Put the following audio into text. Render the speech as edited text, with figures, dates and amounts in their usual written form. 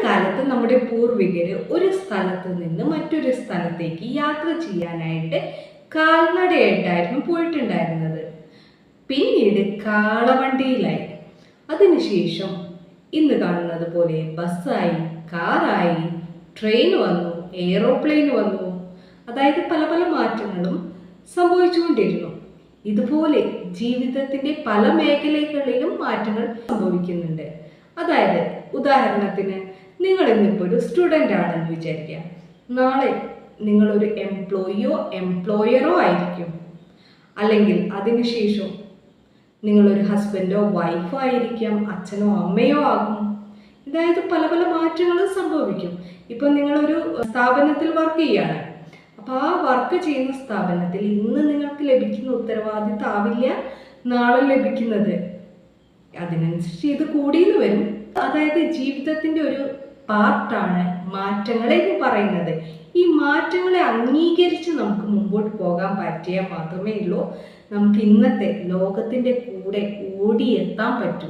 കാലത്ത് നമ്മുടെ പൂർവികർ ഒരു സ്ഥലത്ത് നിന്ന് മറ്റൊരു സ്ഥലത്തേക്ക് യാത്ര ചെയ്യാനായിട്ട് കാൽനടയായിട്ടായിരുന്നു പോയിട്ടുണ്ടായിരുന്നത്. പിന്നീട് കാളവണ്ടിയിലായി. അതിനുശേഷം ഇന്ന് കാണുന്നത് പോലെ ബസ്സായി, കാറായി, ട്രെയിൻ വന്നു, എയ്റോപ്ലെയിൻ വന്നു. അതായത് പല പല മാറ്റങ്ങളും സംഭവിച്ചുകൊണ്ടിരുന്നു. ഇതുപോലെ ജീവിതത്തിൻ്റെ പല മേഖലകളിലും മാറ്റങ്ങൾ സംഭവിക്കുന്നുണ്ട്. അതായത് ഉദാഹരണത്തിന് നിങ്ങൾ ഇന്നിപ്പോൾ ഒരു സ്റ്റുഡൻ്റ് ആണെന്ന് വിചാരിക്കുക. നാളെ നിങ്ങളൊരു എംപ്ലോയറോ ആയിരിക്കും. അല്ലെങ്കിൽ അതിനുശേഷം നിങ്ങളൊരു ഹസ്ബൻഡോ വൈഫോ ആയിരിക്കാം, അച്ഛനോ അമ്മയോ ആകും. അതായത് പല പല മാറ്റങ്ങളും സംഭവിക്കും. ഇപ്പം നിങ്ങളൊരു സ്ഥാപനത്തിൽ വർക്ക് ചെയ്യാണ്. അപ്പോൾ ആ വർക്ക് ചെയ്യുന്ന സ്ഥാപനത്തിൽ ഇന്ന് നിങ്ങൾക്ക് ലഭിക്കുന്ന ഉത്തരവാദിത്തം ആവില്ല നാളെ ലഭിക്കുന്നത്. അതിനനുസരിച്ച് ഇത് കൂടിയെന്ന് വരും. അതായത് ജീവിതത്തിൻ്റെ ഒരു പാർട്ടാണ് മാറ്റങ്ങൾ എന്ന് പറയുന്നത്. ഈ മാറ്റങ്ങളെ അംഗീകരിച്ച് നമുക്ക് മുമ്പോട്ട് പോകാൻ പറ്റിയാൽ മാത്രമേ ഉള്ളൂ നമുക്ക് ഇന്നത്തെ ലോകത്തിൻ്റെ കൂടെ ഓടിയെത്താൻ പറ്റൂ.